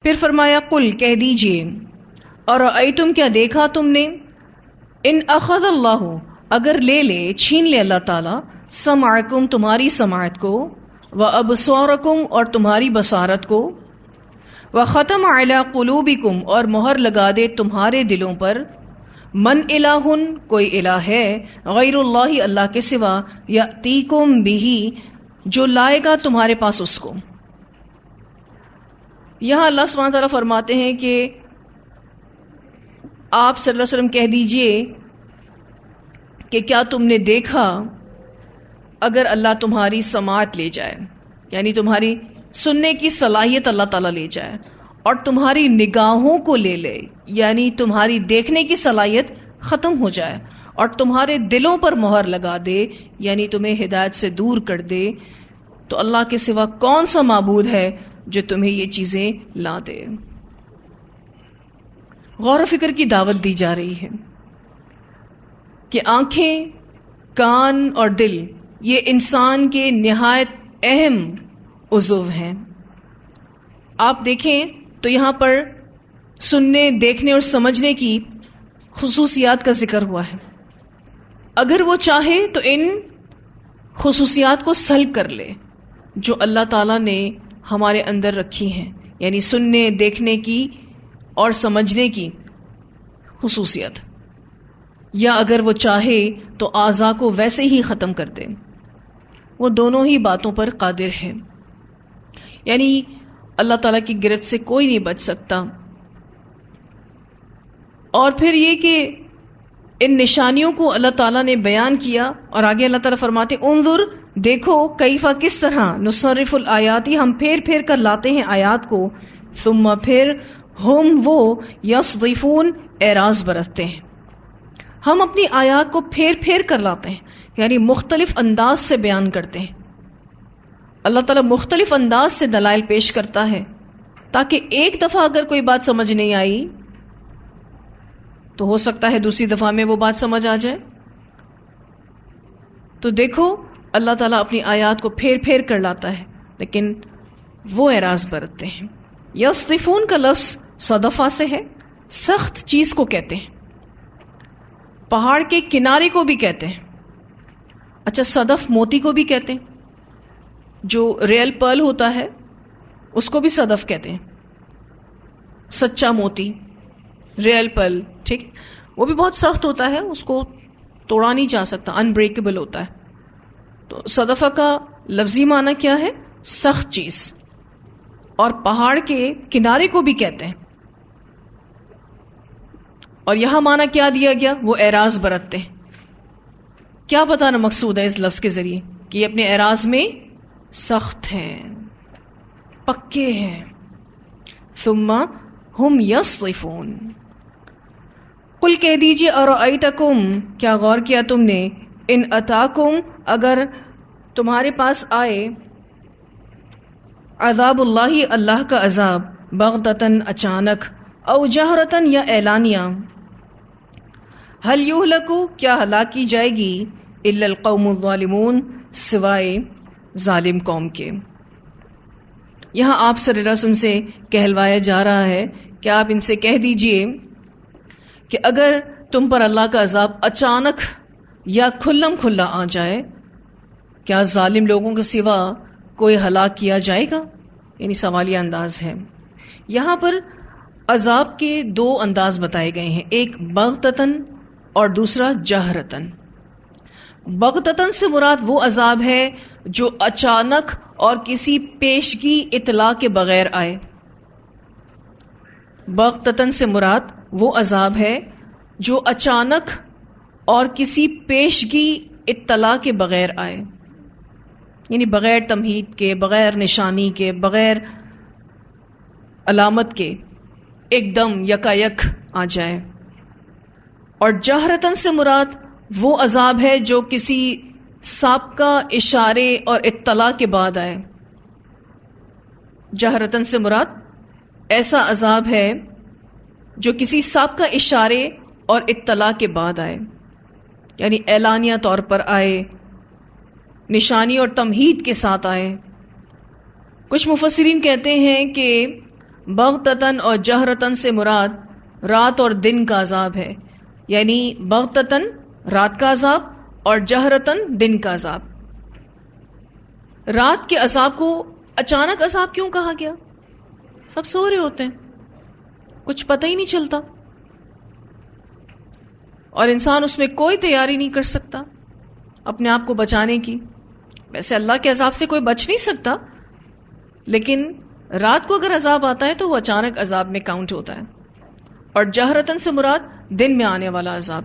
پھر فرمایا قل کہہ دیجئے اور رأیتم کیا دیکھا تم نے، ان اخذ اللہ اگر لے لے چھین لے اللہ تعالیٰ سمعکم تمہاری سماعت کو، وابصارکم اور تمہاری بصارت کو، وختم علی قلوبکم اور مہر لگا دے تمہارے دلوں پر، من الہ کوئی الہ ہے غیر اللہ اللہ کے سوا، یأتیکم بہ جو لائے گا تمہارے پاس اس کو۔ یہاں اللہ سبحانہ تعالیٰ فرماتے ہیں کہ آپ صلی اللہ علیہ وسلم کہہ دیجئے کہ کیا تم نے دیکھا اگر اللہ تمہاری سماعت لے جائے، یعنی تمہاری سننے کی صلاحیت اللہ تعالیٰ لے جائے، اور تمہاری نگاہوں کو لے لے، یعنی تمہاری دیکھنے کی صلاحیت ختم ہو جائے، اور تمہارے دلوں پر مہر لگا دے، یعنی تمہیں ہدایت سے دور کر دے، تو اللہ کے سوا کون سا معبود ہے جو تمہیں یہ چیزیں لا دے۔ غور و فکر کی دعوت دی جا رہی ہے کہ آنکھیں، کان اور دل یہ انسان کے نہایت اہم عضو ہیں۔ آپ دیکھیں تو یہاں پر سننے، دیکھنے اور سمجھنے کی خصوصیات کا ذکر ہوا ہے۔ اگر وہ چاہے تو ان خصوصیات کو سلب کر لے جو اللہ تعالیٰ نے ہمارے اندر رکھی ہیں، یعنی سننے، دیکھنے کی اور سمجھنے کی خصوصیت، یا اگر وہ چاہے تو اعضاء کو ویسے ہی ختم کر دے۔ وہ دونوں ہی باتوں پر قادر ہے، یعنی اللہ تعالیٰ کی گرفت سے کوئی نہیں بچ سکتا۔ اور پھر یہ کہ ان نشانیوں کو اللہ تعالیٰ نے بیان کیا، اور آگے اللہ تعالیٰ فرماتے انظر دیکھو کیفا کس طرح نصرف الآیاتی ہم پھیر پھیر کر لاتے ہیں آیات کو، ثم پھر ہم وہ یصدفون اعراض برتتے ہیں۔ ہم اپنی آیات کو پھیر پھیر کر لاتے ہیں، یعنی مختلف انداز سے بیان کرتے ہیں۔ اللہ تعالیٰ مختلف انداز سے دلائل پیش کرتا ہے تاکہ ایک دفعہ اگر کوئی بات سمجھ نہیں آئی تو ہو سکتا ہے دوسری دفعہ میں وہ بات سمجھ آ جائے۔ تو دیکھو اللہ تعالیٰ اپنی آیات کو پھیر پھیر کر لاتا ہے، لیکن وہ اعراض برتتے ہیں۔ یصدفون کا لفظ صدفہ سے ہے، سخت چیز کو کہتے ہیں، پہاڑ کے کنارے کو بھی کہتے ہیں۔ اچھا، صدف موتی کو بھی کہتے ہیں، جو ریئل پرل ہوتا ہے اس کو بھی صدف کہتے ہیں، سچا موتی، ریئل پرل، ٹھیک، وہ بھی بہت سخت ہوتا ہے، اس کو توڑا نہیں جا سکتا، انبریکیبل ہوتا ہے۔ تو صدفہ کا لفظی معنی کیا ہے؟ سخت چیز، اور پہاڑ کے کنارے کو بھی کہتے ہیں۔ اور یہاں معنی کیا دیا گیا؟ وہ اعراض برتتے ہیں۔ کیا بتانا مقصود ہے اس لفظ کے ذریعے؟ کہ یہ اپنے اعراض میں سخت ہیں، پکے ہیں۔ ثم ہم یصدفون، قل کہہ دیجئے ارأیتکم کیا غور کیا تم نے، ان اتاکم اگر تمہارے پاس آئے، عذاب اللہ اللہ کا عذاب، بغتتاً اچانک، او جہرتاً یا اعلانیہ، هل یہلکو کیا ہلاک کی جائے گی، الا القوم الظالمون سوائے ظالم قوم کے۔ یہاں آپ صلی اللہ علیہ وسلم سے کہلوایا جا رہا ہے کہ آپ ان سے کہہ دیجئے کہ اگر تم پر اللہ کا عذاب اچانک یا کھلم کھلا آ جائے، کیا ظالم لوگوں کے سوا کوئی ہلاک کیا جائے گا؟ یعنی سوالیہ انداز ہے۔ یہاں پر عذاب کے دو انداز بتائے گئے ہیں، ایک بغتتاً اور دوسرا جہرتاً۔ بغتتاً سے مراد وہ عذاب ہے جو اچانک اور کسی پیشگی اطلاع کے بغیر آئے۔ بغتتاً سے مراد وہ عذاب ہے جو اچانک اور کسی پیشگی اطلاع کے بغیر آئے، یعنی بغیر تمہید کے، بغیر نشانی کے، بغیر علامت کے، ایک دم یکایک آ جائے۔ اور جہرتاً سے مراد وہ عذاب ہے جو کسی سابقہ اشارے اور اطلاع کے بعد آئے۔ جہرتاً سے مراد ایسا عذاب ہے جو کسی سابقہ اشارے اور اطلاع کے بعد آئے، یعنی اعلانیہ طور پر آئے، نشانی اور تمہید کے ساتھ آئے۔ کچھ مفسرین کہتے ہیں کہ بغتتاً اور جہرتاً سے مراد رات اور دن کا عذاب ہے، یعنی بغتتاً رات کا عذاب اور جہرتاً دن کا عذاب۔ رات کے عذاب کو اچانک عذاب کیوں کہا گیا؟ سب سو رہے ہوتے ہیں، کچھ پتہ ہی نہیں چلتا، اور انسان اس میں کوئی تیاری نہیں کر سکتا اپنے آپ کو بچانے کی۔ ویسے اللہ کے عذاب سے کوئی بچ نہیں سکتا، لیکن رات کو اگر عذاب آتا ہے تو وہ اچانک عذاب میں کاؤنٹ ہوتا ہے۔ اور جہرتاً سے مراد دن میں آنے والا عذاب۔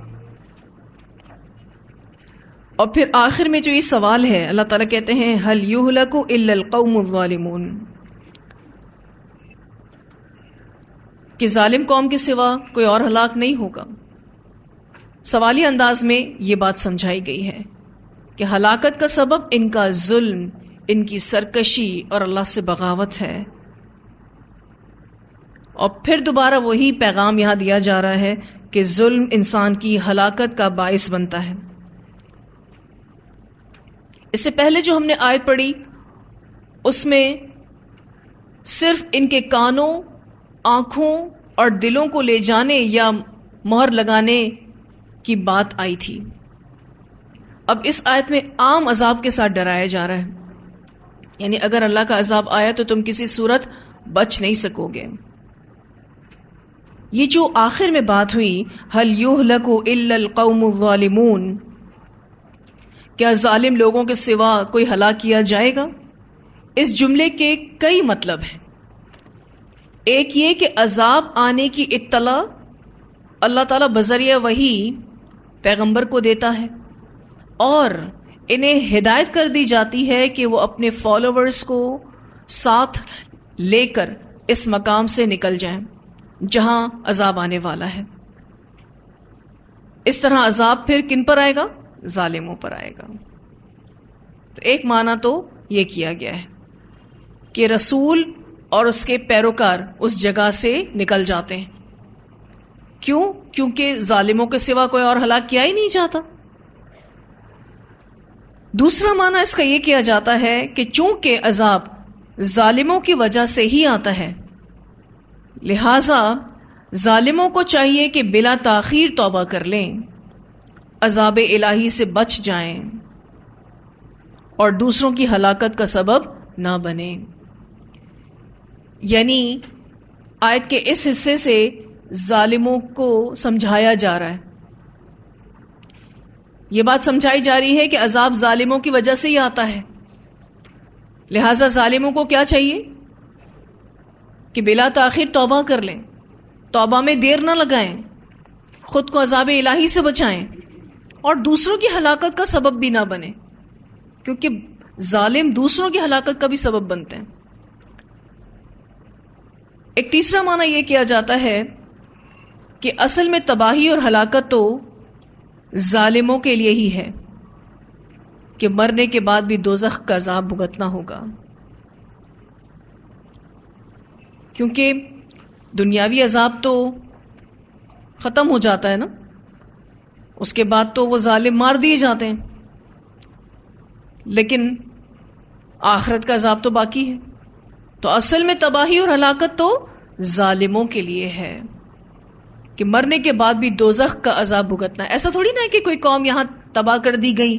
اور پھر آخر میں جو یہ سوال ہے، اللہ تعالیٰ کہتے ہیں هل يهلك الا القوم الظالمون، کہ ظالم قوم کے سوا کوئی اور ہلاک نہیں ہوگا۔ سوالی انداز میں یہ بات سمجھائی گئی ہے کہ ہلاکت کا سبب ان کا ظلم، ان کی سرکشی اور اللہ سے بغاوت ہے۔ اور پھر دوبارہ وہی پیغام یہاں دیا جا رہا ہے کہ ظلم انسان کی ہلاکت کا باعث بنتا ہے۔ اس سے پہلے جو ہم نے آیت پڑھی اس میں صرف ان کے کانوں، آنکھوں اور دلوں کو لے جانے یا مہر لگانے کی بات آئی تھی۔ اب اس آیت میں عام عذاب کے ساتھ ڈرایا جا رہا ہے، یعنی اگر اللہ کا عذاب آیا تو تم کسی صورت بچ نہیں سکو گے۔ یہ جو آخر میں بات ہوئی هل يهلك الا القوم الظالمون، کیا ظالم لوگوں کے سوا کوئی ہلاک کیا جائے گا؟ اس جملے کے کئی مطلب ہیں۔ ایک یہ کہ عذاب آنے کی اطلاع اللہ تعالیٰ بذریعہ وحی پیغمبر کو دیتا ہے، اور انہیں ہدایت کر دی جاتی ہے کہ وہ اپنے فالوورز کو ساتھ لے کر اس مقام سے نکل جائیں جہاں عذاب آنے والا ہے۔ اس طرح عذاب پھر کن پر آئے گا؟ ظالموں پر آئے گا۔ تو ایک معنی تو یہ کیا گیا ہے کہ رسول اور اس کے پیروکار اس جگہ سے نکل جاتے ہیں۔ کیوں؟ کیونکہ ظالموں کے سوا کوئی اور ہلاک کیا ہی نہیں جاتا۔ دوسرا معنی اس کا یہ کیا جاتا ہے کہ چونکہ عذاب ظالموں کی وجہ سے ہی آتا ہے، لہذا ظالموں کو چاہیے کہ بلا تاخیر توبہ کر لیں، عذاب الہی سے بچ جائیں اور دوسروں کی ہلاکت کا سبب نہ بنیں۔ یعنی آیت کے اس حصے سے ظالموں کو سمجھایا جا رہا ہے، یہ بات سمجھائی جا رہی ہے کہ عذاب ظالموں کی وجہ سے ہی آتا ہے، لہذا ظالموں کو کیا چاہیے کہ بلا تاخیر توبہ کر لیں، توبہ میں دیر نہ لگائیں، خود کو عذاب الہی سے بچائیں اور دوسروں کی ہلاکت کا سبب بھی نہ بنے، کیونکہ ظالم دوسروں کی ہلاکت کا بھی سبب بنتے ہیں۔ ایک تیسرا معنی یہ کیا جاتا ہے کہ اصل میں تباہی اور ہلاکت تو ظالموں کے لیے ہی ہے کہ مرنے کے بعد بھی دوزخ کا عذاب بھگتنا ہوگا، کیونکہ دنیاوی عذاب تو ختم ہو جاتا ہے نا، اس کے بعد تو وہ ظالم مار دیے جاتے ہیں، لیکن آخرت کا عذاب تو باقی ہے۔ تو اصل میں تباہی اور ہلاکت تو ظالموں کے لیے ہے کہ مرنے کے بعد بھی دوزخ کا عذاب بھگتنا ہے۔ ایسا تھوڑی نہ ہے کہ کوئی قوم یہاں تباہ کر دی گئی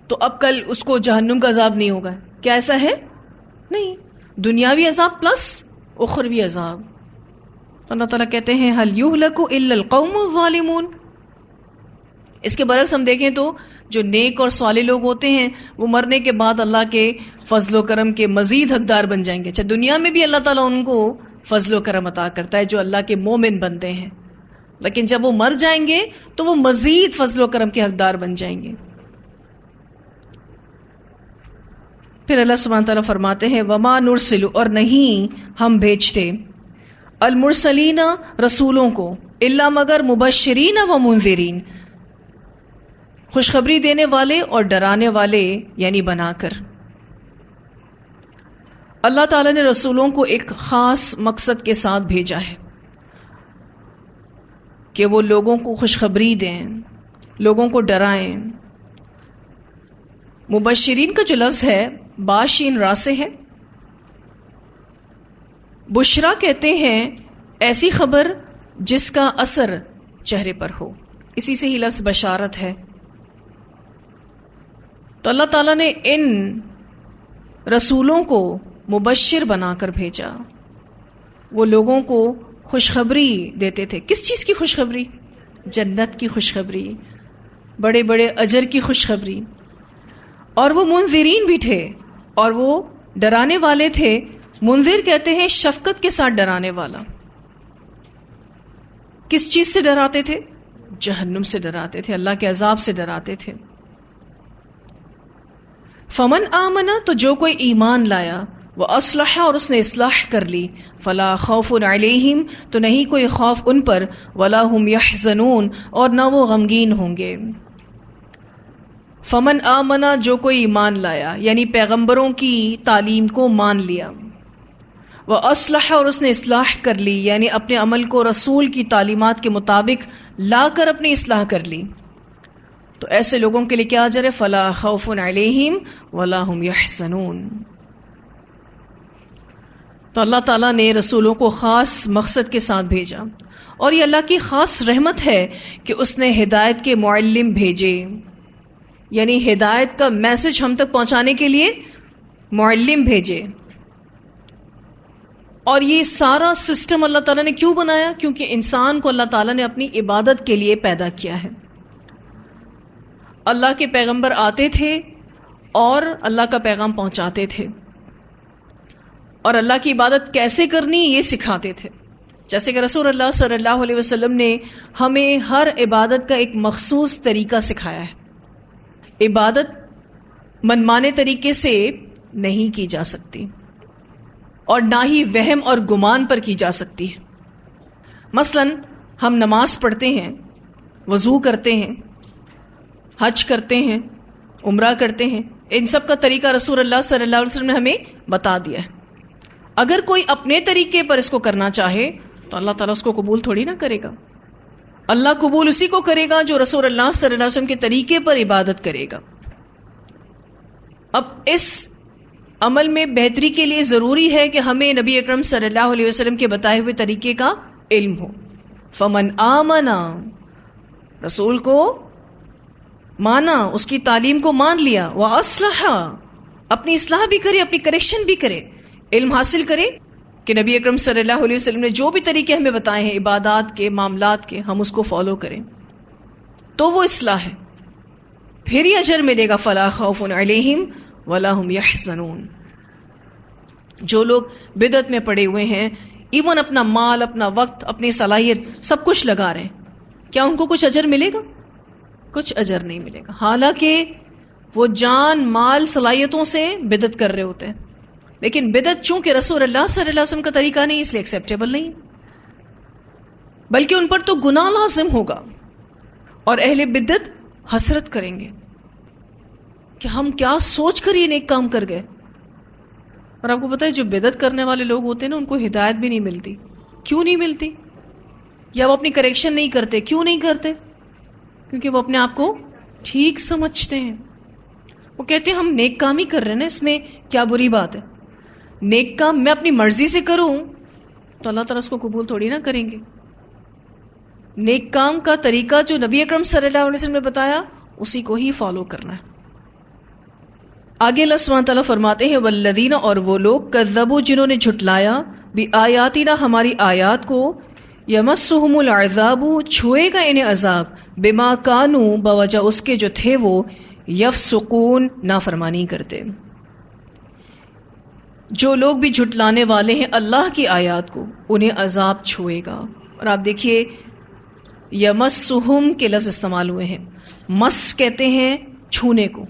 تو اب کل اس کو جہنم کا عذاب نہیں ہوگا، کیا ایسا ہے؟ نہیں، دنیاوی عذاب پلس اخروی عذاب۔ تو اللہ تعالیٰ کہتے ہیں هل يهلك الا القوم الظالمون۔ اس کے برعکس ہم دیکھیں تو جو نیک اور صالح لوگ ہوتے ہیں وہ مرنے کے بعد اللہ کے فضل و کرم کے مزید حقدار بن جائیں گے۔ اچھا، دنیا میں بھی اللہ تعالیٰ ان کو فضل و کرم عطا کرتا ہے جو اللہ کے مومن بنتے ہیں، لیکن جب وہ مر جائیں گے تو وہ مزید فضل و کرم کے حقدار بن جائیں گے۔ پھر اللہ سبحانہ تعالیٰ فرماتے ہیں وما نرسل، اور نہیں ہم بھیجتے، المرسلین رسولوں کو، الا مگر مبشرین و منذرین، خوشخبری دینے والے اور ڈرانے والے یعنی بنا کر۔ اللہ تعالیٰ نے رسولوں کو ایک خاص مقصد کے ساتھ بھیجا ہے کہ وہ لوگوں کو خوشخبری دیں، لوگوں کو ڈرائیں۔ مبشرین کا جو لفظ ہے باشین را سے ہے، بشرا کہتے ہیں ایسی خبر جس کا اثر چہرے پر ہو، اسی سے ہی لفظ بشارت ہے۔ تو اللہ تعالیٰ نے ان رسولوں کو مبشر بنا کر بھیجا، وہ لوگوں کو خوشخبری دیتے تھے۔ کس چیز کی خوشخبری؟ جنت کی خوشخبری، بڑے بڑے اجر کی خوشخبری۔ اور وہ منذرین بھی تھے، اور وہ ڈرانے والے تھے۔ منذر کہتے ہیں شفقت کے ساتھ ڈرانے والا۔ کس چیز سے ڈراتے تھے؟ جہنم سے ڈراتے تھے، اللہ کے عذاب سے ڈراتے تھے۔ فمن آمنا، تو جو کوئی ایمان لایا، وہ اصلح، اور اس نے اصلاح کر لی، فلا خوف علیہم، تو نہیں کوئی خوف ان پر، ولا هم یحزنون، اور نہ وہ غمگین ہوں گے۔ فمن آمنا، جو کوئی ایمان لایا، یعنی پیغمبروں کی تعلیم کو مان لیا، وہ اصلح، اور اس نے اصلاح کر لی، یعنی اپنے عمل کو رسول کی تعلیمات کے مطابق لا کر اپنی اصلاح کر لی، تو ایسے لوگوں کے لیے کیا اجر ہے؟ فلا خوف علیہم ولا هم یحزنون۔ تو اللہ تعالیٰ نے رسولوں کو خاص مقصد کے ساتھ بھیجا، اور یہ اللہ کی خاص رحمت ہے کہ اس نے ہدایت کے معلم بھیجے، یعنی ہدایت کا میسج ہم تک پہنچانے کے لیے معلم بھیجے۔ اور یہ سارا سسٹم اللہ تعالیٰ نے کیوں بنایا؟ کیونکہ انسان کو اللہ تعالیٰ نے اپنی عبادت کے لیے پیدا کیا ہے۔ اللہ کے پیغمبر آتے تھے اور اللہ کا پیغام پہنچاتے تھے، اور اللہ کی عبادت کیسے کرنی یہ سکھاتے تھے۔ جیسے کہ رسول اللہ صلی اللہ علیہ وسلم نے ہمیں ہر عبادت کا ایک مخصوص طریقہ سکھایا ہے۔ عبادت منمانے طریقے سے نہیں کی جا سکتی، اور نہ ہی وہم اور گمان پر کی جا سکتی ہے۔ مثلا ہم نماز پڑھتے ہیں، وضو کرتے ہیں، حج کرتے ہیں، عمرہ کرتے ہیں، ان سب کا طریقہ رسول اللہ صلی اللہ علیہ وسلم نے ہمیں بتا دیا ہے۔ اگر کوئی اپنے طریقے پر اس کو کرنا چاہے تو اللہ تعالیٰ اس کو قبول تھوڑی نہ کرے گا۔ اللہ قبول اسی کو کرے گا جو رسول اللہ صلی اللہ علیہ وسلم کے طریقے پر عبادت کرے گا۔ اب اس عمل میں بہتری کے لیے ضروری ہے کہ ہمیں نبی اکرم صلی اللہ علیہ وسلم کے بتائے ہوئے طریقے کا علم ہو۔ فمن آمنا، رسول کو مانا، اس کی تعلیم کو مان لیا، وَأَصْلَحَ، اپنی اصلاح بھی کرے، اپنی کریکشن بھی کرے، علم حاصل کرے کہ نبی اکرم صلی اللہ علیہ وسلم نے جو بھی طریقے ہمیں بتائے ہیں عبادات کے، معاملات کے، ہم اس کو فالو کریں، تو وہ اصلاح ہے، پھر ہی اجر ملے گا۔ فلا خوف علیہم ولا هم یحزنون۔ جو لوگ بدعت میں پڑے ہوئے ہیں، ایون اپنا مال، اپنا وقت، اپنی صلاحیت سب کچھ لگا رہے ہیں، کیا ان کو کچھ اجر ملے گا؟ کچھ اجر نہیں ملے گا، حالانکہ وہ جان، مال، صلاحیتوں سے بدعت کر رہے ہوتے ہیں، لیکن بدعت چونکہ رسول اللہ صلی اللہ علیہ وسلم کا طریقہ نہیں، اس لیے ایکسیپٹیبل نہیں، بلکہ ان پر تو گناہ لازم ہوگا، اور اہل بدعت حسرت کریں گے کہ ہم کیا سوچ کر یہ نیک کام کر گئے۔ اور آپ کو پتہ ہے جو بدعت کرنے والے لوگ ہوتے ہیں نا، ان کو ہدایت بھی نہیں ملتی۔ کیوں نہیں ملتی؟ یا وہ اپنی کریکشن نہیں کرتے۔ کیوں نہیں کرتے؟ کیونکہ وہ اپنے آپ کو ٹھیک سمجھتے ہیں۔ وہ کہتے ہیں ہم نیک کام ہی کر رہے ہیں نا، اس میں کیا بری بات ہے؟ نیک کام میں اپنی مرضی سے کروں تو اللہ تعالیٰ اس کو قبول تھوڑی نہ کریں گے۔ نیک کام کا طریقہ جو نبی اکرم صلی اللہ علیہ وسلم نے بتایا، اسی کو ہی فالو کرنا ہے۔ آگے اللہ سبحانہ تعالیٰ فرماتے ہیں والذین، اور وہ لوگ کذبوا، جنہوں نے جھٹلایا، بآیاتنا، ہماری آیات کو، یمسہم العذاب، چھوئے گا انہیں عذاب، بما کانوا، بوجہ اس کے جو تھے وہ، یفسقون، نافرمانی کرتے۔ جو لوگ بھی جھٹلانے والے ہیں اللہ کی آیات کو، انہیں عذاب چھوئے گا۔ اور آپ دیکھیے یمسہم کے لفظ استعمال ہوئے ہیں۔ مس کہتے ہیں چھونے کو۔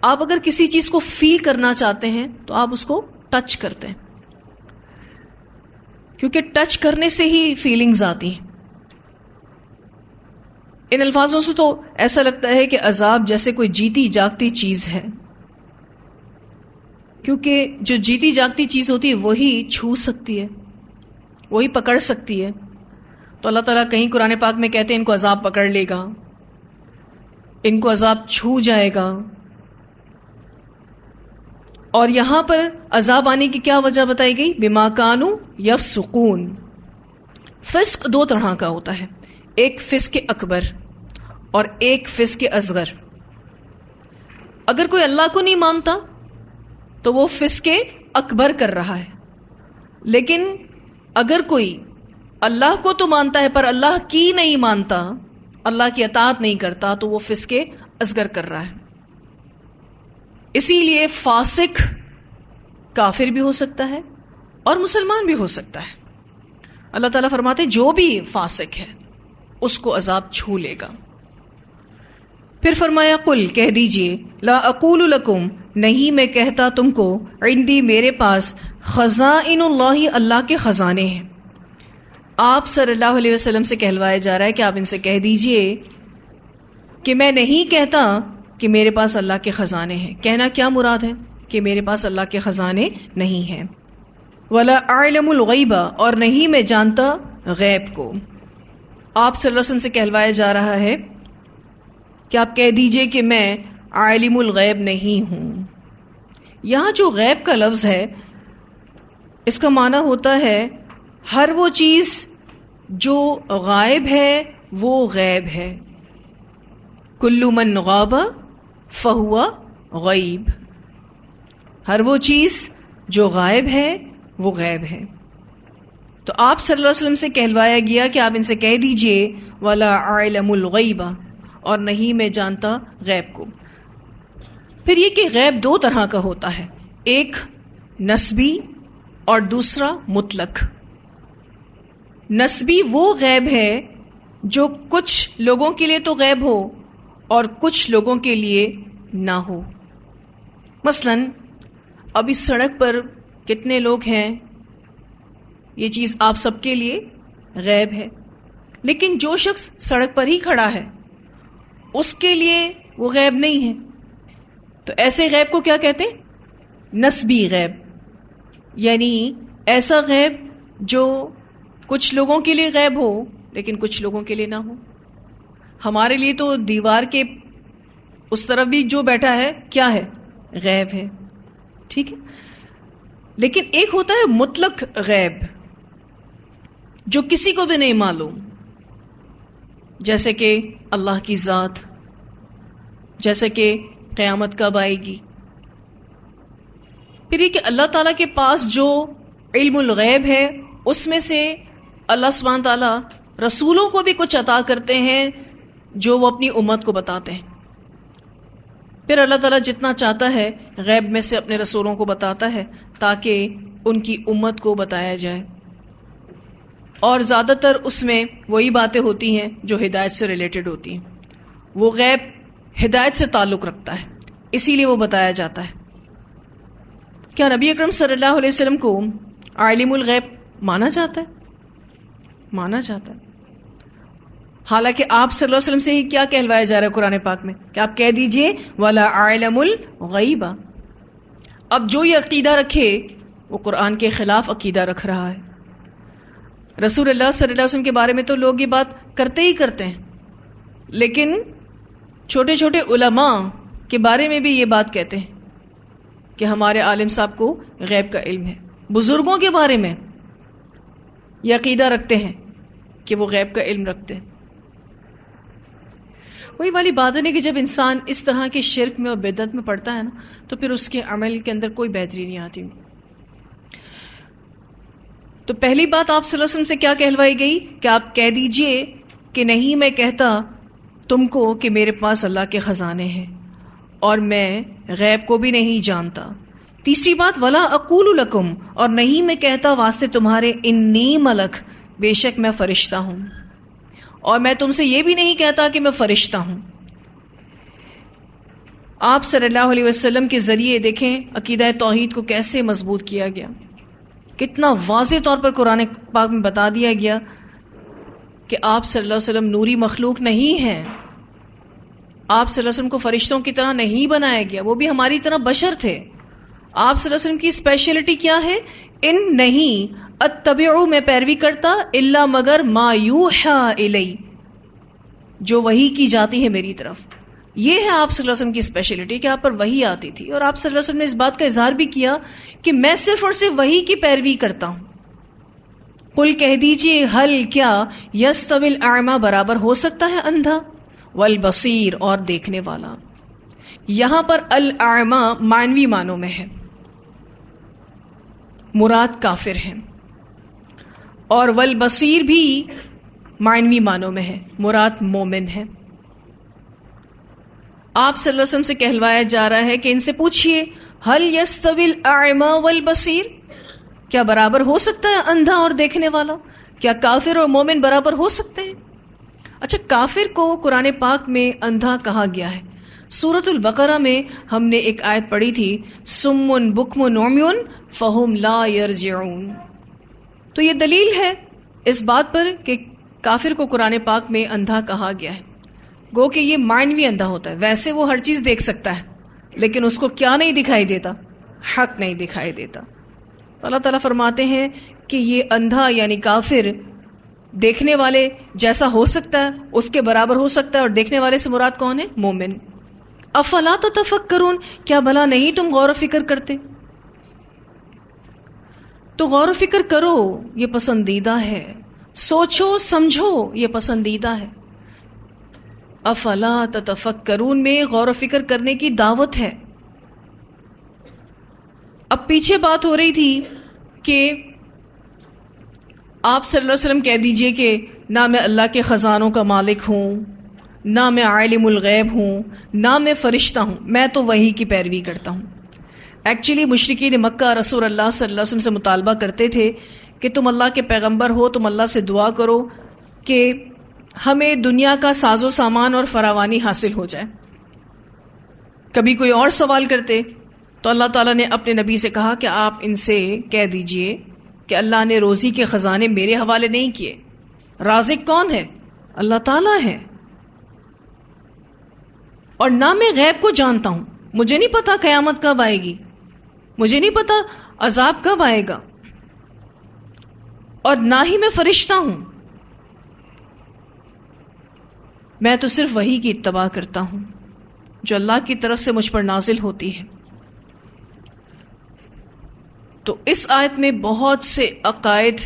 آپ اگر کسی چیز کو فیل کرنا چاہتے ہیں تو آپ اس کو ٹچ کرتے ہیں، کیونکہ ٹچ کرنے سے ہی فیلنگز آتی ہیں۔ ان الفاظوں سے تو ایسا لگتا ہے کہ عذاب جیسے کوئی جیتی جاگتی چیز ہے، کیونکہ جو جیتی جاگتی چیز ہوتی ہے وہی چھو سکتی ہے، وہی پکڑ سکتی ہے۔ تو اللہ تعالیٰ کہیں قرآن پاک میں کہتے ہیں ان کو عذاب پکڑ لے گا، ان کو عذاب چھو جائے گا۔ اور یہاں پر عذاب آنے کی کیا وجہ بتائی گئی؟ بما کانوا یفسقون. فسق دو طرح کا ہوتا ہے، ایک فسق اکبر اور ایک فسق اصغر. اگر کوئی اللہ کو نہیں مانتا تو وہ فسق اکبر کر رہا ہے، لیکن اگر کوئی اللہ کو تو مانتا ہے پر اللہ کی نہیں مانتا، اللہ کی اطاعت نہیں کرتا، تو وہ فسق اصغر کر رہا ہے. اسی لیے فاسق کافر بھی ہو سکتا ہے اور مسلمان بھی ہو سکتا ہے. اللہ تعالیٰ فرماتے جو بھی فاسق ہے اس کو عذاب چھو لے گا. پھر فرمایا قل کہہ دیجئے لا اقول لکم نہیں میں کہتا تم کو عندی میرے پاس خزائن اللہ اللہ کے خزانے ہیں. آپ صلی اللہ علیہ وسلم سے کہلوایا جا رہا ہے کہ آپ ان سے کہہ دیجئے کہ میں نہیں کہتا کہ میرے پاس اللہ کے خزانے ہیں. کہنا کیا مراد ہے؟ کہ میرے پاس اللہ کے خزانے نہیں ہیں. ولا اعلم الغیب اور نہیں میں جانتا غیب کو. آپ صلی اللہ علیہ وسلم سے کہلوایا جا رہا ہے کہ آپ کہہ دیجئے کہ میں عالم الغیب نہیں ہوں. یہاں جو غیب کا لفظ ہے اس کا معنی ہوتا ہے ہر وہ چیز جو غائب ہے وہ غیب ہے. کل من غاب فہو غیب. ہر وہ چیز جو غائب ہے وہ غیب ہے. تو آپ صلی اللہ علیہ وسلم سے کہلوایا گیا کہ آپ ان سے کہہ دیجئے ولا اعلم الغیب اور نہیں میں جانتا غیب کو. پھر یہ کہ غیب دو طرح کا ہوتا ہے، ایک نسبی اور دوسرا مطلق. نسبی وہ غیب ہے جو کچھ لوگوں کے لیے تو غیب ہو اور کچھ لوگوں کے لیے نہ ہو. مثلا اب اس سڑک پر کتنے لوگ ہیں یہ چیز آپ سب کے لیے غیب ہے، لیکن جو شخص سڑک پر ہی کھڑا ہے اس کے لیے وہ غیب نہیں ہے. تو ایسے غیب کو کیا کہتے ہیں؟ نسبی غیب. یعنی ایسا غیب جو کچھ لوگوں کے لیے غیب ہو لیکن کچھ لوگوں کے لیے نہ ہو. ہمارے لیے تو دیوار کے اس طرف بھی جو بیٹھا ہے کیا ہے؟ غیب ہے. ٹھیک ہے، لیکن ایک ہوتا ہے مطلق غیب جو کسی کو بھی نہیں معلوم، جیسے کہ اللہ کی ذات، جیسے کہ قیامت کب آئے گی. پھر یہ کہ اللہ تعالیٰ کے پاس جو علم الغیب ہے اس میں سے اللہ سبحانہ تعالیٰ رسولوں کو بھی کچھ عطا کرتے ہیں جو وہ اپنی امت کو بتاتے ہیں. پھر اللہ تعالیٰ جتنا چاہتا ہے غیب میں سے اپنے رسولوں کو بتاتا ہے تاکہ ان کی امت کو بتایا جائے. اور زیادہ تر اس میں وہی باتیں ہوتی ہیں جو ہدایت سے ریلیٹڈ ہوتی ہیں. وہ غیب ہدایت سے تعلق رکھتا ہے، اسی لیے وہ بتایا جاتا ہے. کیا نبی اکرم صلی اللہ علیہ وسلم کو عالم الغیب مانا جاتا ہے؟ مانا جاتا ہے. حالانکہ آپ صلی اللہ علیہ وسلم سے ہی کیا کہلوایا جا رہا ہے قرآن پاک میں کہ آپ کہہ دیجئے وَلَا أَعْلَمُ الْغَيْبَ. اب جو یہ عقیدہ رکھے وہ قرآن کے خلاف عقیدہ رکھ رہا ہے. رسول اللہ صلی اللہ علیہ وسلم کے بارے میں تو لوگ یہ بات کرتے ہی کرتے ہیں، لیکن چھوٹے چھوٹے علماء کے بارے میں بھی یہ بات کہتے ہیں کہ ہمارے عالم صاحب کو غیب کا علم ہے. بزرگوں کے بارے میں یہ عقیدہ رکھتے ہیں کہ وہ غیب کا علم رکھتے ہیں. وہی والی بات ہے کہ جب انسان اس طرح کے شرک میں اور بدعت میں پڑتا ہے نا تو پھر اس کے عمل کے اندر کوئی بہتری نہیں آتی. تو پہلی بات آپ صلی اللہ علیہ وسلم سے کیا کہلوائی گئی کہ آپ کہہ دیجئے کہ نہیں میں کہتا تم کو کہ میرے پاس اللہ کے خزانے ہیں اور میں غیب کو بھی نہیں جانتا. تیسری بات ولا اقول لکم اور نہیں میں کہتا واسطے تمہارے انی ملک بے شک میں فرشتہ ہوں، اور میں تم سے یہ بھی نہیں کہتا کہ میں فرشتہ ہوں. آپ صلی اللہ علیہ وسلم کے ذریعے دیکھیں عقیدہ توحید کو کیسے مضبوط کیا گیا، کتنا واضح طور پر قرآن پاک میں بتا دیا گیا کہ آپ صلی اللہ علیہ وسلم نوری مخلوق نہیں ہیں. آپ صلی اللہ علیہ وسلم کو فرشتوں کی طرح نہیں بنایا گیا، وہ بھی ہماری طرح بشر تھے. آپ صلی اللہ علیہ وسلم کی اسپیشلٹی کیا ہے؟ ان نہیں اتبعو میں پیروی کرتا الا مگر ما یوحا الی جو وحی کی جاتی ہے میری طرف. یہ ہے آپ صلی اللہ علیہ وسلم کی اسپیشلٹی کہ آپ پر وحی آتی تھی، اور آپ صلی اللہ علیہ وسلم نے اس بات کا اظہار بھی کیا کہ میں صرف اور صرف وحی کی پیروی کرتا ہوں۔ قل کہہ دیجئے حل کیا یستوی الاعمی برابر ہو سکتا ہے اندھا، والبصیر اور دیکھنے والا۔ یہاں پر الاعمی معنوی معنوں میں ہے، مراد کافر ہے، اور والبصیر بھی معنوی معنوں میں ہے، مراد مومن ہے۔ آپ صلی اللہ علیہ وسلم سے کہلوایا جا رہا ہے کہ ان سے پوچھئے حل یستوی الاعمی والبصیر، کیا برابر ہو سکتا ہے اندھا اور دیکھنے والا؟ کیا کافر اور مومن برابر ہو سکتے ہیں؟ اچھا، کافر کو قرآن پاک میں اندھا کہا گیا ہے۔ سورۃ البقرہ میں ہم نے ایک آیت پڑھی تھی، سم بکم عمی فہم لا یرجعون۔ تو یہ دلیل ہے اس بات پر کہ کافر کو قرآن پاک میں اندھا کہا گیا ہے، گو کہ یہ معنوی اندھا ہوتا ہے۔ ویسے وہ ہر چیز دیکھ سکتا ہے، لیکن اس کو کیا نہیں دکھائی دیتا؟ حق نہیں دکھائی دیتا۔ اللہ تعالیٰ فرماتے ہیں کہ یہ اندھا یعنی کافر دیکھنے والے جیسا ہو سکتا ہے، اس کے برابر ہو سکتا ہے، اور دیکھنے والے سے مراد کون ہے؟ مومن۔ افلا تتفکرون، کیا بھلا نہیں تم غور و فکر کرتے؟ تو غور و فکر کرو، یہ پسندیدہ ہے، سوچو سمجھو، یہ پسندیدہ ہے۔ افلا تتفکرون میں غور و فکر کرنے کی دعوت ہے۔ اب پیچھے بات ہو رہی تھی کہ آپ صلی اللہ علیہ وسلم کہہ دیجئے کہ نہ میں اللہ کے خزانوں کا مالک ہوں، نہ میں عالم الغیب ہوں، نہ میں فرشتہ ہوں، میں تو وحی کی پیروی کرتا ہوں۔ ایکچولی مشرکین مکہ رسول اللہ صلی اللہ علیہ وسلم سے مطالبہ کرتے تھے کہ تم اللہ کے پیغمبر ہو، تم اللہ سے دعا کرو کہ ہمیں دنیا کا ساز و سامان اور فراوانی حاصل ہو جائے۔ کبھی کوئی اور سوال کرتے تو اللہ تعالیٰ نے اپنے نبی سے کہا کہ آپ ان سے کہہ دیجئے کہ اللہ نے روزی کے خزانے میرے حوالے نہیں کیے، رازق کون ہے؟ اللہ تعالیٰ ہے، اور نہ میں غیب کو جانتا ہوں، مجھے نہیں پتا قیامت کب آئے گی، مجھے نہیں پتا عذاب کب آئے گا، اور نہ ہی میں فرشتہ ہوں، میں تو صرف وحی کی اتباع کرتا ہوں جو اللہ کی طرف سے مجھ پر نازل ہوتی ہے۔ تو اس آیت میں بہت سے عقائد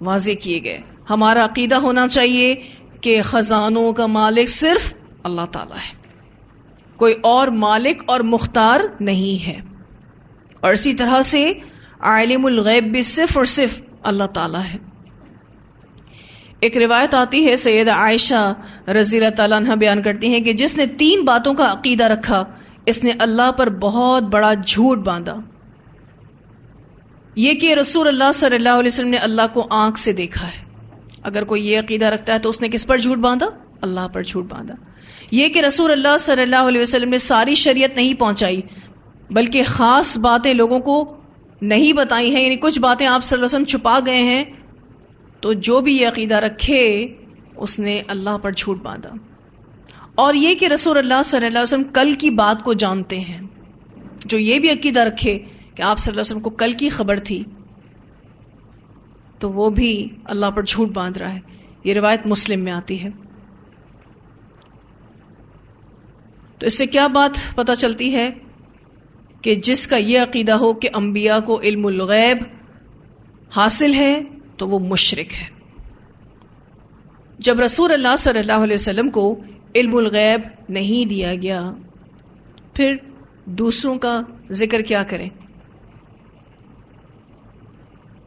واضح کیے گئے۔ ہمارا عقیدہ ہونا چاہیے کہ خزانوں کا مالک صرف اللہ تعالیٰ ہے، کوئی اور مالک اور مختار نہیں ہے، اور اسی طرح سے عالم الغیب بھی صرف اور صرف اللہ تعالیٰ ہے۔ ایک روایت آتی ہے، سیدہ عائشہ رضی اللہ تعالیٰ عنہ بیان کرتی ہیں کہ جس نے 3 باتوں کا عقیدہ رکھا اس نے اللہ پر بہت بڑا جھوٹ باندھا۔ یہ کہ رسول اللہ صلی اللہ علیہ وسلم نے اللہ کو آنکھ سے دیکھا ہے، اگر کوئی یہ عقیدہ رکھتا ہے تو اس نے کس پر جھوٹ باندھا؟ اللہ پر جھوٹ باندھا۔ یہ کہ رسول اللہ صلی اللہ علیہ وسلم نے ساری شریعت نہیں پہنچائی بلکہ خاص باتیں لوگوں کو نہیں بتائی ہیں، یعنی کچھ باتیں آپ صلی اللہ علیہ وسلم چھپا گئے ہیں، تو جو بھی یہ عقیدہ رکھے اس نے اللہ پر جھوٹ باندھا۔ اور یہ کہ رسول اللہ صلی اللہ علیہ وسلم کل کی بات کو جانتے ہیں، جو یہ بھی عقیدہ رکھے کہ آپ صلی اللہ علیہ وسلم کو کل کی خبر تھی تو وہ بھی اللہ پر جھوٹ باندھ رہا ہے۔ یہ روایت مسلم میں آتی ہے۔ تو اس سے کیا بات پتہ چلتی ہے کہ جس کا یہ عقیدہ ہو کہ انبیاء کو علم الغیب حاصل ہے تو وہ مشرک ہے۔ جب رسول اللہ صلی اللہ علیہ وسلم کو علم الغیب نہیں دیا گیا، پھر دوسروں کا ذکر کیا کریں؟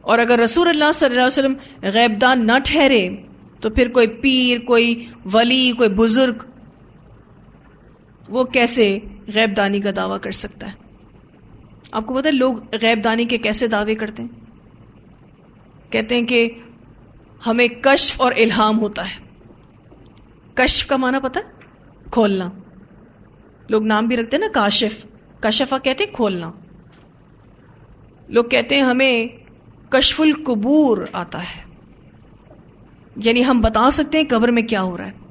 اور اگر رسول اللہ صلی اللہ علیہ وسلم غیب دان نہ ٹھہرے تو پھر کوئی پیر، کوئی ولی، کوئی بزرگ وہ کیسے غیب دانی کا دعویٰ کر سکتا ہے؟ آپ کو پتہ ہے لوگ غیب دانی کے کیسے دعوے کرتے ہیں؟ کہتے ہیں کہ ہمیں کشف اور الہام ہوتا ہے۔ کشف کا معنی پتہ ہے؟ کھولنا۔ لوگ نام بھی رکھتے ہیں نا، کاشف، کشفہ کہتے ہیں کھولنا۔ لوگ کہتے ہیں ہمیں کشف القبور آتا ہے، یعنی ہم بتا سکتے ہیں قبر میں کیا ہو رہا ہے۔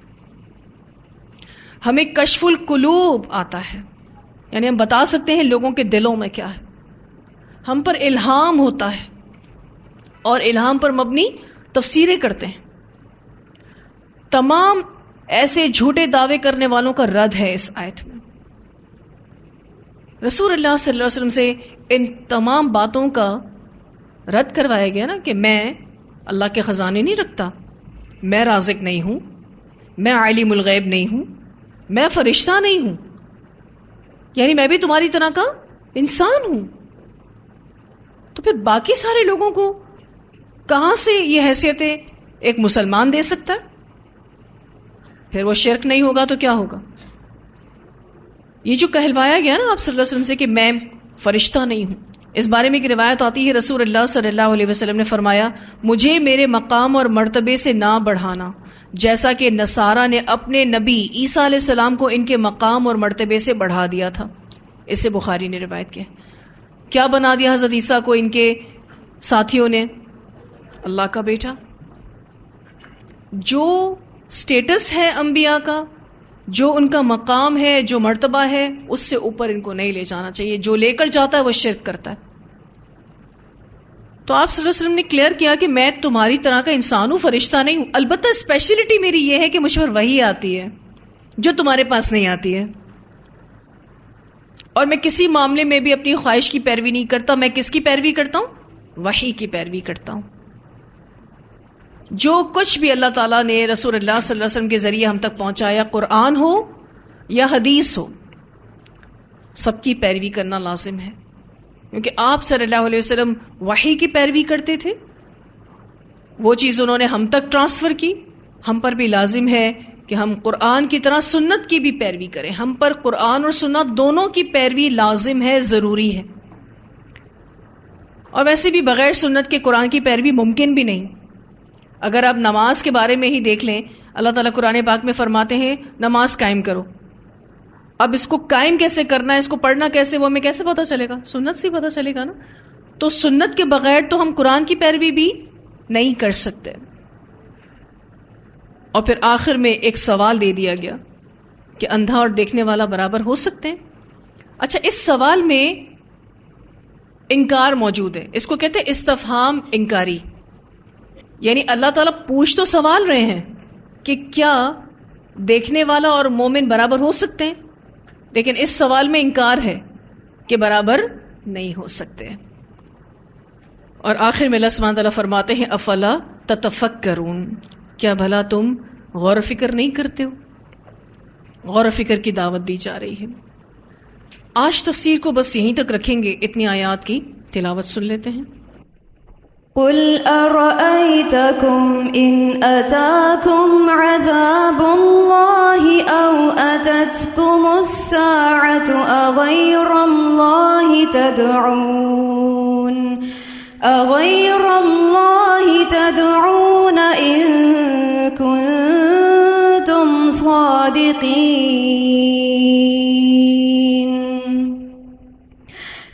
ہمیں کشف القلوب آتا ہے، یعنی ہم بتا سکتے ہیں لوگوں کے دلوں میں کیا ہے۔ ہم پر الہام ہوتا ہے، اور الہام پر مبنی تفسیریں کرتے ہیں۔ تمام ایسے جھوٹے دعوے کرنے والوں کا رد ہے اس آیت میں. رسول اللہ صلی اللہ علیہ وسلم سے ان تمام باتوں کا رد کروایا گیا نا کہ میں اللہ کے خزانے نہیں رکھتا، میں رازق نہیں ہوں، میں عالم الغیب نہیں ہوں، میں فرشتہ نہیں ہوں، یعنی میں بھی تمہاری طرح کا انسان ہوں. تو پھر باقی سارے لوگوں کو کہاں سے یہ حیثیتیں ایک مسلمان دے سکتا ہے؟ پھر وہ شرک نہیں ہوگا تو کیا ہوگا؟ یہ جو کہلوایا گیا نا آپ صلی اللہ علیہ وسلم سے کہ میں فرشتہ نہیں ہوں، اس بارے میں ایک روایت آتی ہے رسول اللہ صلی اللہ علیہ وسلم نے فرمایا مجھے میرے مقام اور مرتبے سے نہ بڑھانا جیسا کہ نصارہ نے اپنے نبی عیسیٰ علیہ السلام کو ان کے مقام اور مرتبے سے بڑھا دیا تھا. اس سے بخاری نے روایت کیا. کیا بنا دیا حضرت عیسیٰ کو ان کے ساتھیوں نے؟ اللہ کا بیٹا. جو سٹیٹس ہے انبیاء کا، جو ان کا مقام ہے، جو مرتبہ ہے، اس سے اوپر ان کو نہیں لے جانا چاہیے. جو لے کر جاتا ہے وہ شرک کرتا ہے. تو آپ صلی اللہ علیہ وسلم نے کلیئر کیا کہ میں تمہاری طرح کا انسان ہوں، فرشتہ نہیں ہوں. البتہ اسپیشلٹی میری یہ ہے کہ مجھ پر وحی آتی ہے جو تمہارے پاس نہیں آتی ہے، اور میں کسی معاملے میں بھی اپنی خواہش کی پیروی نہیں کرتا. میں کس کی پیروی کرتا ہوں؟ وحی کی پیروی کرتا ہوں. جو کچھ بھی اللہ تعالیٰ نے رسول اللہ صلی اللہ علیہ وسلم کے ذریعے ہم تک پہنچایا، قرآن ہو یا حدیث ہو، سب کی پیروی کرنا لازم ہے. کیونکہ آپ صلی اللہ علیہ وسلم وحی کی پیروی کرتے تھے، وہ چیز انہوں نے ہم تک ٹرانسفر کی. ہم پر بھی لازم ہے کہ ہم قرآن کی طرح سنت کی بھی پیروی کریں. ہم پر قرآن اور سنت دونوں کی پیروی لازم ہے، ضروری ہے. اور ویسے بھی بغیر سنت کے قرآن کی پیروی ممکن بھی نہیں. اگر آپ نماز کے بارے میں ہی دیکھ لیں، اللہ تعالیٰ قرآن پاک میں فرماتے ہیں نماز قائم کرو. اب اس کو قائم کیسے کرنا ہے، اس کو پڑھنا کیسے، وہ ہمیں کیسے پتہ چلے گا؟ سنت سے پتہ چلے گا نا. تو سنت کے بغیر تو ہم قرآن کی پیروی بھی نہیں کر سکتے. اور پھر آخر میں ایک سوال دے دیا گیا کہ اندھا اور دیکھنے والا برابر ہو سکتے ہیں. اچھا، اس سوال میں انکار موجود ہے. اس کو کہتے ہیں استفہام انکاری. یعنی اللہ تعالیٰ پوچھ تو سوال رہے ہیں کہ کیا دیکھنے والا اور مومن برابر ہو سکتے ہیں، لیکن اس سوال میں انکار ہے کہ برابر نہیں ہو سکتے. اور آخر میں اللہ سبحانہ تعالیٰ فرماتے ہیں افلا تتفکرون، کیا بھلا تم غور و فکر نہیں کرتے ہو؟ غور و فکر کی دعوت دی جا رہی ہے. آج تفسیر کو بس یہیں تک رکھیں گے. اتنی آیات کی تلاوت سن لیتے ہیں. قل أرأيتكم إن أتاكم عذاب الله أو أتتكم الساعة أغير الله تدعون إن كنتم صادقين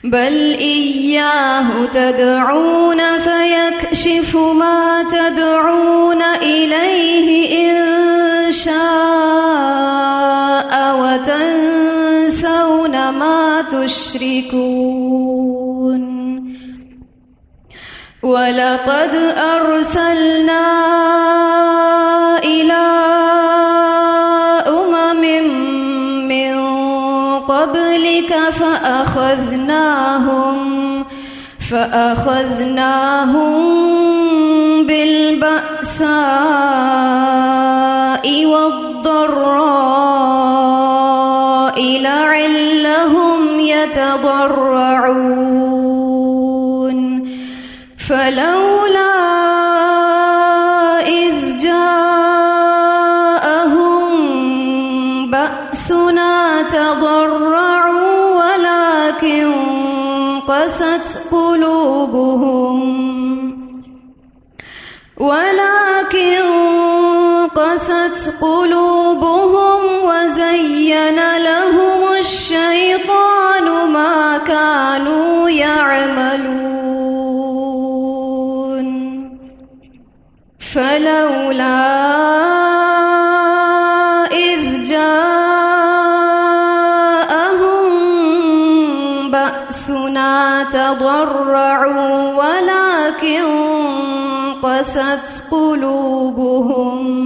بل إياه تدعون فيكشف ما تدعون إليه إن شاء وتنسون ما تشركون وَلَقَدْ أَرْسَلْنَا إِلَىٰ أُمَمٍ مِّن قَبْلِكَ فَأَخَذْنَاهُمْ بِالْبَأْسَاءِ وَالضَّرَّاءِ لَعَلَّهُمْ يَتَضَرَّعُونَ فلولا إذ جاءهم بأسنا تضرعوا ولكن قست قلوبهم وزين لهم الشيطان ما كانوا يعملون فلولا إذ جاءهم بأسنا تضرعوا ولكن قست قلوبهم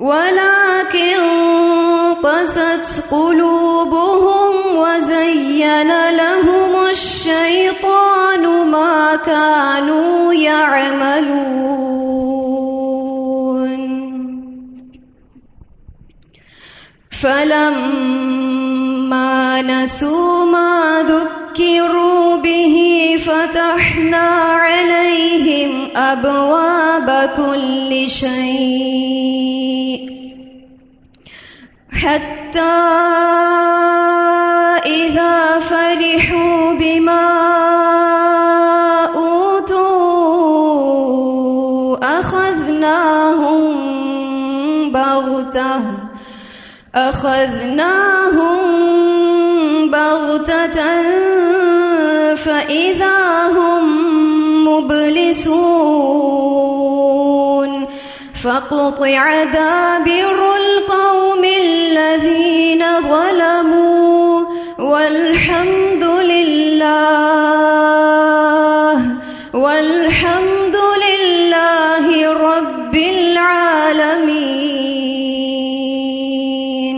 ولكن قست قلوبهم وزين لهم الشيطان ما كانوا يعملون فلما نسوا ما ذكروا به فتحنا عليهم أبواب كل شيء حتى إذا فرحوا بما أوتوا أخذناهم بغتة فإذا هم مبلسون فقطع دابر القوم الذين ظلموا والحمد لله رب العالمين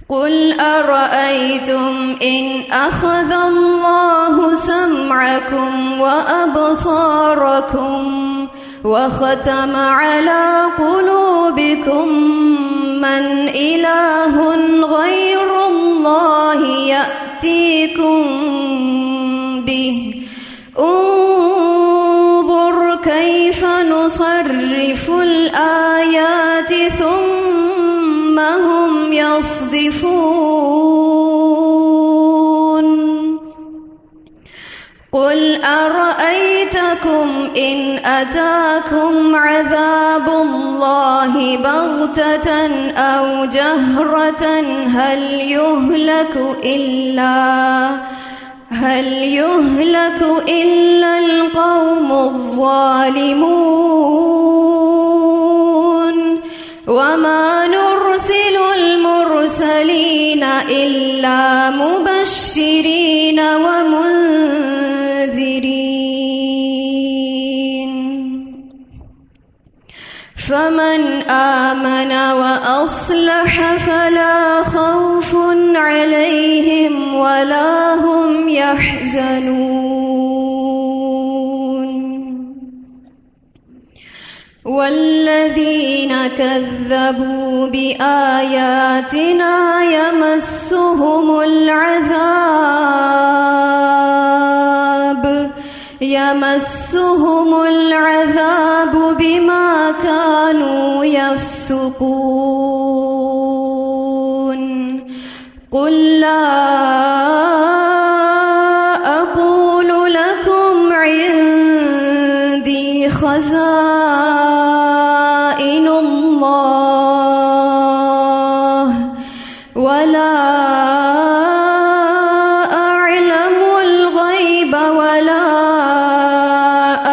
قل أرأيتم إن أخذ الله سمعكم وأبصاركم وختم على قلوبكم من إله غير الله يأتيكم به انظر كيف نصرف الآيات ثم هم يصدفون قل أرأيتكم إن أتاكم عذاب الله بغتة أو جهرة هل يهلك إلا القوم الظالمون وما نرسل المرسلين إلا مبشرين ومنذرين فمن آمن وأصلح فلا خوف عليهم ولا هم يحزنون والذين كذبوا بآياتنا يمسهم العذاب بما كانوا يفسقون قل لا أقول لكم عندي خزائن الله ولا أعلم الغيب ولا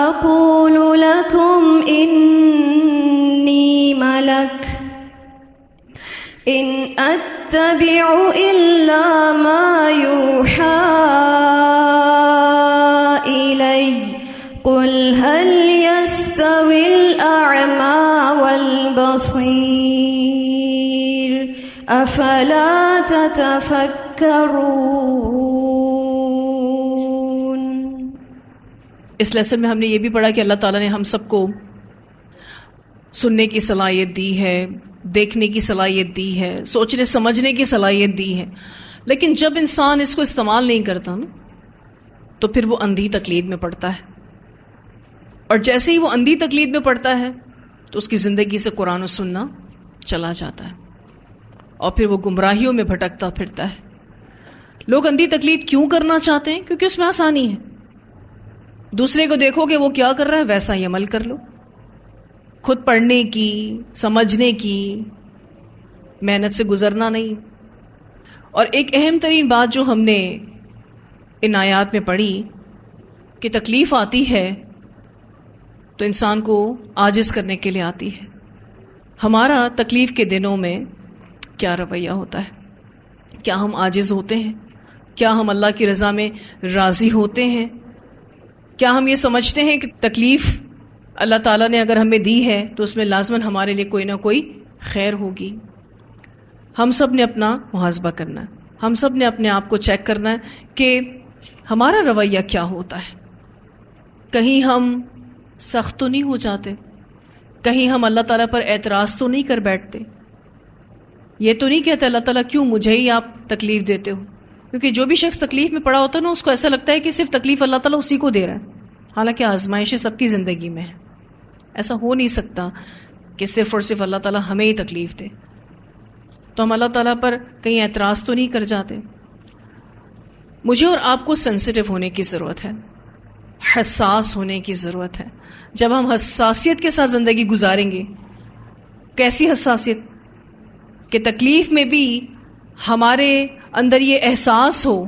أقول لكم إني ملك إن أتبع إلا ما يوحى إلي قل هل يستوي الأعمى والبصير أفلا تتفكرون. اس لیسن میں ہم نے یہ بھی پڑھا کہ اللہ تعالیٰ نے ہم سب کو سننے کی صلاحیت دی ہے، دیکھنے کی صلاحیت دی ہے، سوچنے سمجھنے کی صلاحیت دی ہے، لیکن جب انسان اس کو استعمال نہیں کرتا نا تو پھر وہ اندھی تقلید میں پڑتا ہے، اور جیسے ہی وہ اندھی تقلید میں پڑتا ہے تو اس کی زندگی سے قرآن و سننا چلا جاتا ہے اور پھر وہ گمراہیوں میں بھٹکتا پھرتا ہے. لوگ اندھی تقلید کیوں کرنا چاہتے ہیں؟ کیونکہ اس میں آسانی ہے. دوسرے کو دیکھو کہ وہ کیا کر رہا ہے ویسا ہی عمل کر لو. خود پڑھنے کی، سمجھنے کی محنت سے گزرنا نہیں. اور ایک اہم ترین بات جو ہم نے ان آیات میں پڑھی کہ تکلیف آتی ہے تو انسان کو عاجز کرنے کے لیے آتی ہے. ہمارا تکلیف کے دنوں میں کیا رویہ ہوتا ہے؟ کیا ہم عاجز ہوتے ہیں؟ کیا ہم اللہ کی رضا میں راضی ہوتے ہیں؟ کیا ہم یہ سمجھتے ہیں کہ تکلیف اللہ تعالیٰ نے اگر ہمیں دی ہے تو اس میں لازماً ہمارے لیے کوئی نہ کوئی خیر ہوگی. ہم سب نے اپنا محاسبہ کرنا ہے, ہم سب نے اپنے آپ کو چیک کرنا ہے کہ ہمارا رویہ کیا ہوتا ہے. کہیں ہم سخت تو نہیں ہو جاتے, کہیں ہم اللہ تعالیٰ پر اعتراض تو نہیں کر بیٹھتے, یہ تو نہیں کہتے اللہ تعالیٰ کیوں مجھے ہی آپ تکلیف دیتے ہو. کیونکہ جو بھی شخص تکلیف میں پڑا ہوتا ہے نا, اس کو ایسا لگتا ہے کہ صرف تکلیف اللہ تعالیٰ اسی کو دے رہا ہے, حالانکہ آزمائشیں سب کی زندگی میں ہیں. ایسا ہو نہیں سکتا کہ صرف اور صرف اللہ تعالیٰ ہمیں ہی تکلیف دے. تو ہم اللہ تعالیٰ پر کہیں اعتراض تو نہیں کر جاتے. مجھے اور آپ کو سینسیٹیو ہونے کی ضرورت ہے, حساس ہونے کی ضرورت ہے. جب ہم حساسیت کے ساتھ زندگی گزاریں گے, کیسی حساسیت کہ تکلیف میں بھی ہمارے اندر یہ احساس ہو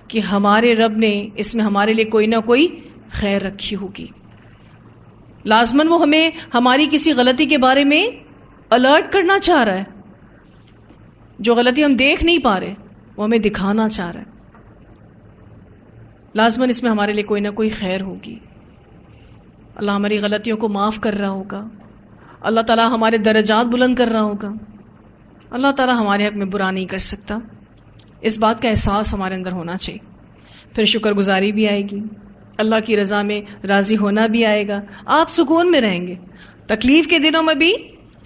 کہ ہمارے رب نے اس میں ہمارے لیے کوئی نہ کوئی خیر رکھی ہوگی. لازماً وہ ہمیں ہماری کسی غلطی کے بارے میں الرٹ کرنا چاہ رہا ہے. جو غلطی ہم دیکھ نہیں پا رہے وہ ہمیں دکھانا چاہ رہا ہے. لازماً اس میں ہمارے لیے کوئی نہ کوئی خیر ہوگی. اللہ ہماری غلطیوں کو معاف کر رہا ہوگا, اللہ تعالیٰ ہمارے درجات بلند کر رہا ہوگا. اللہ تعالیٰ ہمارے حق میں برا نہیں کر سکتا. اس بات کا احساس ہمارے اندر ہونا چاہیے. پھر شکر گزاری بھی آئے گی, اللہ کی رضا میں راضی ہونا بھی آئے گا. آپ سکون میں رہیں گے, تکلیف کے دنوں میں بھی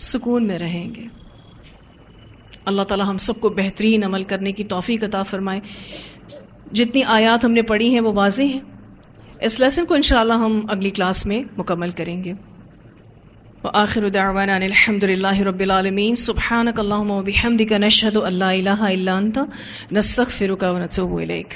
سکون میں رہیں گے. اللہ تعالیٰ ہم سب کو بہترین عمل کرنے کی توفیق عطا فرمائے. جتنی آیات ہم نے پڑھی ہیں وہ واضح ہیں. اس لیسن کو انشاءاللہ ہم اگلی کلاس میں مکمل کریں گے. وآخر دعوانا ان الحمد للہ رب العالمین. سبحانک اللہم وبحمدک نشہد ان لا الہ الا انت نستغفرک ونتوب الیک.